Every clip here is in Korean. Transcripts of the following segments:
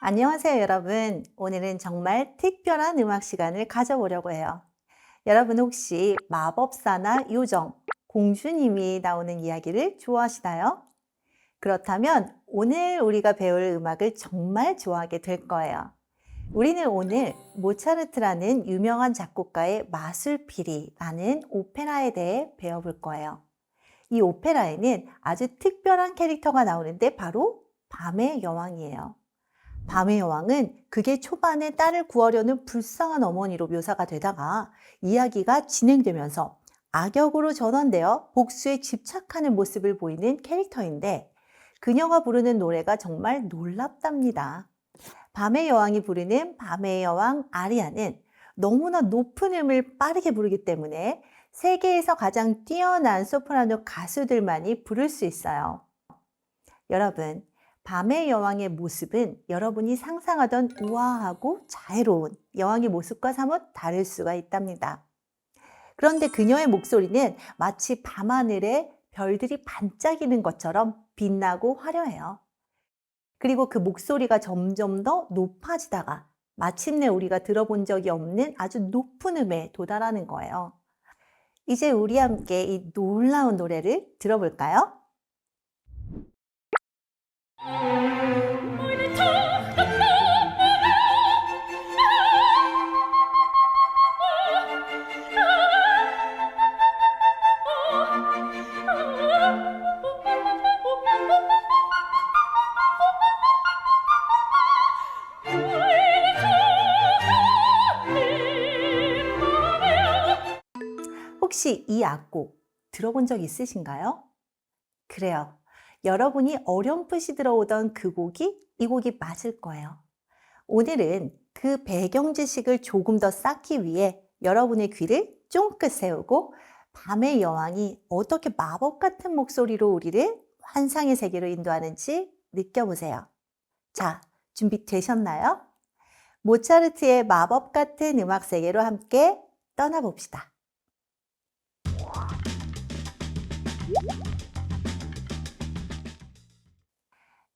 안녕하세요, 여러분. 오늘은 정말 특별한 음악 시간을 가져보려고 해요. 여러분 혹시 마법사나 요정, 공주님이 나오는 이야기를 좋아하시나요? 그렇다면 오늘 우리가 배울 음악을 정말 좋아하게 될 거예요. 우리는 오늘 모차르트라는 유명한 작곡가의 마술피리라는 오페라에 대해 배워볼 거예요. 이 오페라에는 아주 특별한 캐릭터가 나오는데 바로 밤의 여왕이에요. 밤의 여왕은 극의 초반에 딸을 구하려는 불쌍한 어머니로 묘사가 되다가 이야기가 진행되면서 악역으로 전환되어 복수에 집착하는 모습을 보이는 캐릭터인데 그녀가 부르는 노래가 정말 놀랍답니다. 밤의 여왕이 부르는 밤의 여왕 아리아는 너무나 높은 음을 빠르게 부르기 때문에 세계에서 가장 뛰어난 소프라노 가수들만이 부를 수 있어요. 여러분, 밤의 여왕의 모습은 여러분이 상상하던 우아하고 자애로운 여왕의 모습과 사뭇 다를 수가 있답니다. 그런데 그녀의 목소리는 마치 밤하늘에 별들이 반짝이는 것처럼 빛나고 화려해요. 그리고 그 목소리가 점점 더 높아지다가 마침내 우리가 들어본 적이 없는 아주 높은 음에 도달하는 거예요. 이제 우리 함께 이 놀라운 노래를 들어볼까요? Meine Tochter 혹시 이 악곡 들어본 적 있으신가요? 그래요. 여러분이 어렴풋이 들어오던 그 곡이 이 곡이 맞을 거예요. 오늘은 그 배경 지식을 조금 더 쌓기 위해 여러분의 귀를 쫑긋 세우고 밤의 여왕이 어떻게 마법 같은 목소리로 우리를 환상의 세계로 인도하는지 느껴보세요. 자, 준비되셨나요? 모차르트의 마법 같은 음악 세계로 함께 떠나봅시다.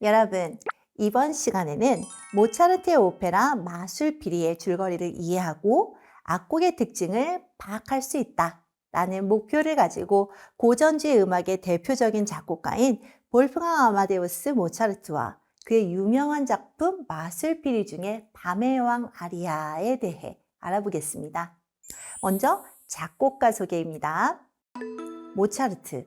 여러분, 이번 시간에는 모차르트의 오페라 마술피리의 줄거리를 이해하고 악곡의 특징을 파악할 수 있다라는 목표를 가지고 고전주의 음악의 대표적인 작곡가인 볼프강 아마데우스 모차르트와 그의 유명한 작품 마술피리 중에 밤의 여왕 아리아에 대해 알아보겠습니다. 먼저 작곡가 소개입니다. 모차르트,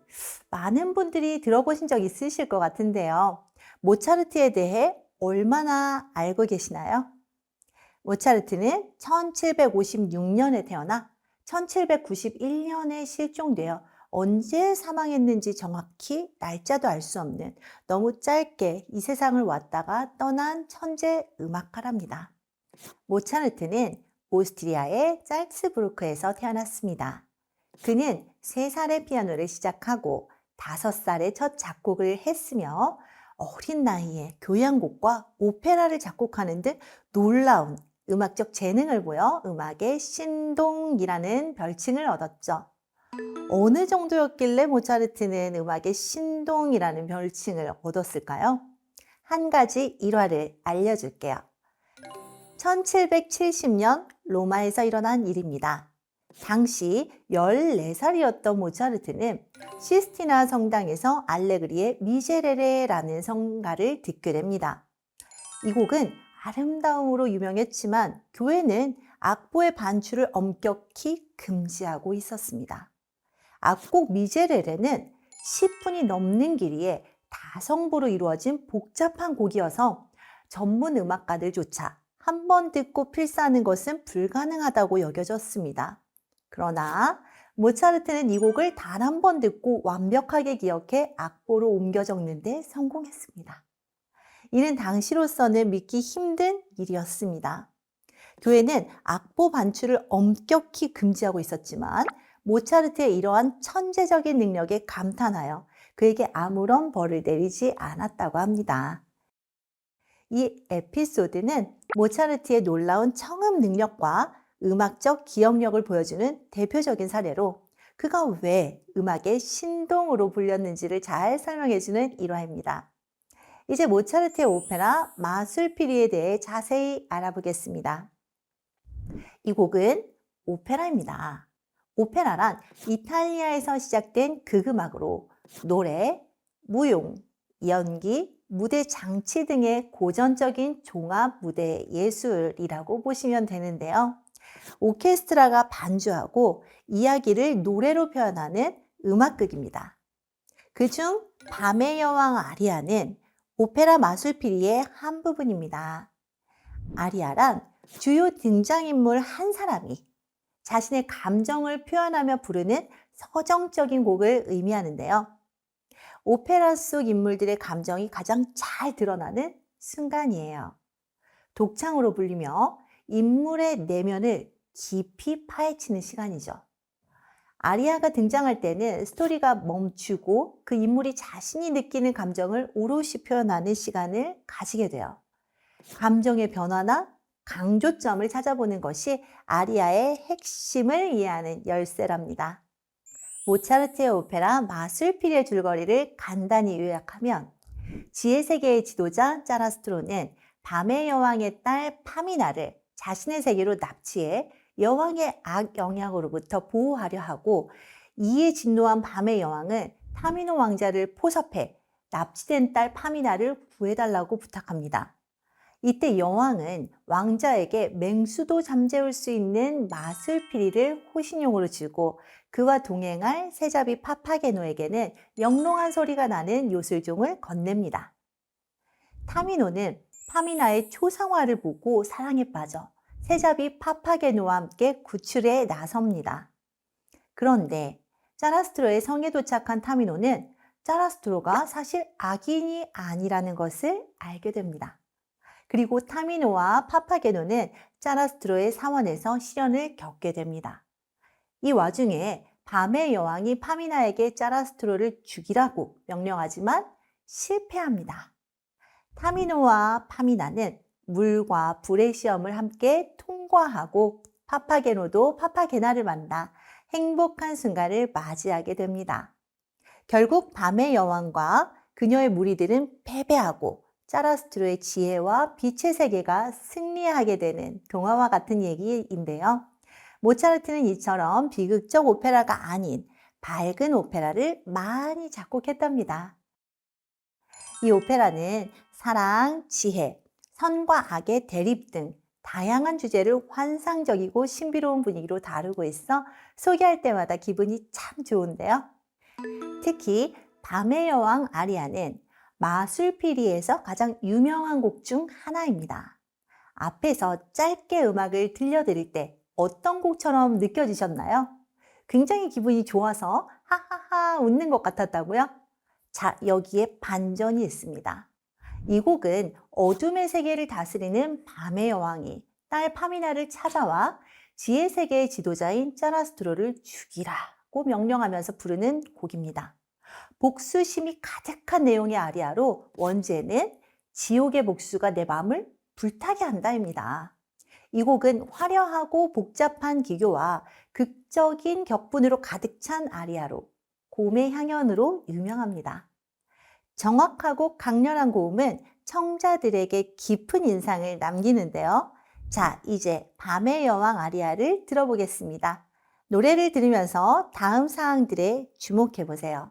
많은 분들이 들어보신 적 있으실 것 같은데요. 모차르트에 대해 얼마나 알고 계시나요? 모차르트는 1756년에 태어나 1791년에 실종되어 언제 사망했는지 정확히 날짜도 알 수 없는 너무 짧게 이 세상을 왔다가 떠난 천재 음악가랍니다. 모차르트는 오스트리아의 짤츠부르크에서 태어났습니다. 그는 3살에 피아노를 시작하고 5살에 첫 작곡을 했으며 어린 나이에 교향곡과 오페라를 작곡하는 등 놀라운 음악적 재능을 보여 음악의 신동이라는 별칭을 얻었죠. 어느 정도였길래 모차르트는 음악의 신동이라는 별칭을 얻었을까요? 한 가지 일화를 알려줄게요. 1770년 로마에서 일어난 일입니다. 당시 14살이었던 모차르트는 시스티나 성당에서 알레그리의 미제레레라는 성가를 듣게 됩니다. 이 곡은 아름다움으로 유명했지만 교회는 악보의 반주를 엄격히 금지하고 있었습니다. 악곡 미제레레는 10분이 넘는 길이에 다성부로 이루어진 복잡한 곡이어서 전문 음악가들조차 한 번 듣고 필사하는 것은 불가능하다고 여겨졌습니다. 그러나 모차르트는 이 곡을 단 한 번 듣고 완벽하게 기억해 악보로 옮겨 적는 데 성공했습니다. 이는 당시로서는 믿기 힘든 일이었습니다. 교회는 악보 반출을 엄격히 금지하고 있었지만 모차르트의 이러한 천재적인 능력에 감탄하여 그에게 아무런 벌을 내리지 않았다고 합니다. 이 에피소드는 모차르트의 놀라운 청음 능력과 음악적 기억력을 보여주는 대표적인 사례로 그가 왜 음악의 신동으로 불렸는지를 잘 설명해주는 일화입니다. 이제 모차르트의 오페라 마술피리에 대해 자세히 알아보겠습니다. 이 곡은 오페라입니다. 오페라란 이탈리아에서 시작된 극음악으로 노래, 무용, 연기, 무대 장치 등의 고전적인 종합 무대 예술이라고 보시면 되는데요. 오케스트라가 반주하고 이야기를 노래로 표현하는 음악극입니다. 그중 밤의 여왕 아리아는 오페라 마술피리의 한 부분입니다. 아리아란 주요 등장인물 한 사람이 자신의 감정을 표현하며 부르는 서정적인 곡을 의미하는데요. 오페라 속 인물들의 감정이 가장 잘 드러나는 순간이에요. 독창으로 불리며 인물의 내면을 깊이 파헤치는 시간이죠. 아리아가 등장할 때는 스토리가 멈추고 그 인물이 자신이 느끼는 감정을 오롯이 표현하는 시간을 가지게 돼요. 감정의 변화나 강조점을 찾아보는 것이 아리아의 핵심을 이해하는 열쇠랍니다. 모차르트의 오페라 마술피리의 줄거리를 간단히 요약하면 지혜 세계의 지도자 짜라스트로는 밤의 여왕의 딸 파미나를 자신의 세계로 납치해 여왕의 악 영향으로부터 보호하려 하고, 이에 진노한 밤의 여왕은 타미노 왕자를 포섭해 납치된 딸 파미나를 구해달라고 부탁합니다. 이때 여왕은 왕자에게 맹수도 잠재울 수 있는 마술피리를 호신용으로 주고, 그와 동행할 세자비 파파게노에게는 영롱한 소리가 나는 요술종을 건넵니다. 타미노는 파미나의 초상화를 보고 사랑에 빠져 세자비 파파게노와 함께 구출에 나섭니다. 그런데 짜라스트로의 성에 도착한 타미노는 짜라스트로가 사실 악인이 아니라는 것을 알게 됩니다. 그리고 타미노와 파파게노는 짜라스트로의 사원에서 시련을 겪게 됩니다. 이 와중에 밤의 여왕이 파미나에게 짜라스트로를 죽이라고 명령하지만 실패합니다. 타미노와 파미나는 물과 불의 시험을 함께 통과하고 파파게노도 파파게나를 만나 행복한 순간을 맞이하게 됩니다. 결국 밤의 여왕과 그녀의 무리들은 패배하고 짜라스트로의 지혜와 빛의 세계가 승리하게 되는 동화와 같은 얘기인데요. 모차르트는 이처럼 비극적 오페라가 아닌 밝은 오페라를 많이 작곡했답니다. 이 오페라는 사랑, 지혜, 선과 악의 대립 등 다양한 주제를 환상적이고 신비로운 분위기로 다루고 있어 소개할 때마다 기분이 참 좋은데요. 특히 밤의 여왕 아리아는 마술피리에서 가장 유명한 곡 중 하나입니다. 앞에서 짧게 음악을 들려드릴 때 어떤 곡처럼 느껴지셨나요? 굉장히 기분이 좋아서 하하하 웃는 것 같았다고요? 자, 여기에 반전이 있습니다. 이 곡은 어둠의 세계를 다스리는 밤의 여왕이 딸 파미나를 찾아와 지혜 세계의 지도자인 짜라스트로를 죽이라고 명령하면서 부르는 곡입니다. 복수심이 가득한 내용의 아리아로 원제는 지옥의 복수가 내 마음을 불타게 한다입니다. 이 곡은 화려하고 복잡한 기교와 극적인 격분으로 가득 찬 아리아로 고음의 향연으로 유명합니다. 정확하고 강렬한 고음은 청자들에게 깊은 인상을 남기는데요. 자, 이제 밤의 여왕 아리아를 들어보겠습니다. 노래를 들으면서 다음 사항들에 주목해 보세요.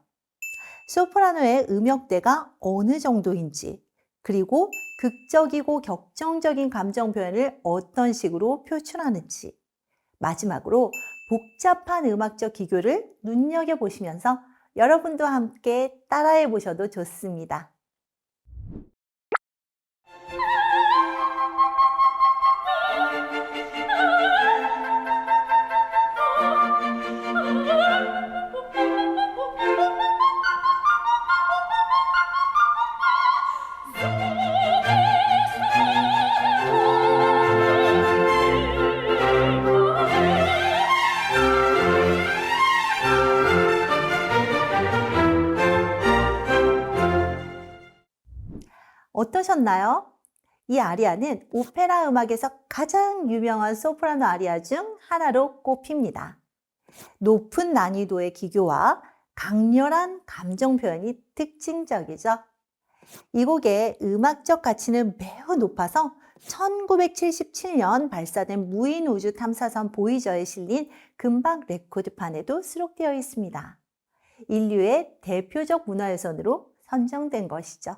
소프라노의 음역대가 어느 정도인지, 그리고 극적이고 격정적인 감정 표현을 어떤 식으로 표출하는지, 마지막으로 복잡한 음악적 기교를 눈여겨보시면서 여러분도 함께 따라해 보셔도 좋습니다. 어떠셨나요? 이 아리아는 오페라 음악에서 가장 유명한 소프라노 아리아 중 하나로 꼽힙니다. 높은 난이도의 기교와 강렬한 감정 표현이 특징적이죠. 이 곡의 음악적 가치는 매우 높아서 1977년 발사된 무인 우주 탐사선 보이저에 실린 금방 레코드판에도 수록되어 있습니다. 인류의 대표적 문화유산으로 선정된 것이죠.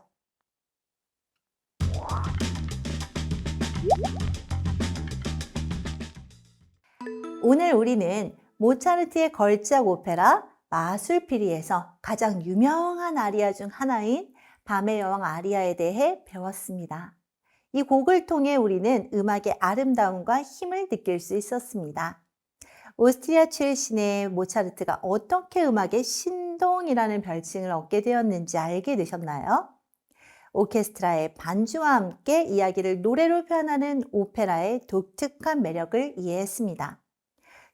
오늘 우리는 모차르트의 걸작 오페라 마술피리에서 가장 유명한 아리아 중 하나인 밤의 여왕 아리아에 대해 배웠습니다. 이 곡을 통해 우리는 음악의 아름다움과 힘을 느낄 수 있었습니다. 오스트리아 출신의 모차르트가 어떻게 음악의 신동이라는 별칭을 얻게 되었는지 알게 되셨나요? 오케스트라의 반주와 함께 이야기를 노래로 표현하는 오페라의 독특한 매력을 이해했습니다.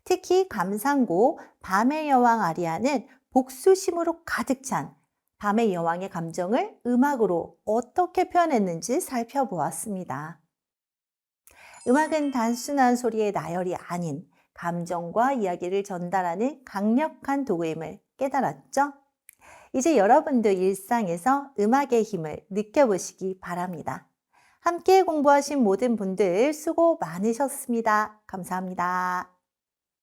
특히 감상곡 밤의 여왕 아리아는 복수심으로 가득 찬 밤의 여왕의 감정을 음악으로 어떻게 표현했는지 살펴보았습니다. 음악은 단순한 소리의 나열이 아닌 감정과 이야기를 전달하는 강력한 도구임을 깨달았죠? 이제 여러분도 일상에서 음악의 힘을 느껴보시기 바랍니다. 함께 공부하신 모든 분들 수고 많으셨습니다. 감사합니다.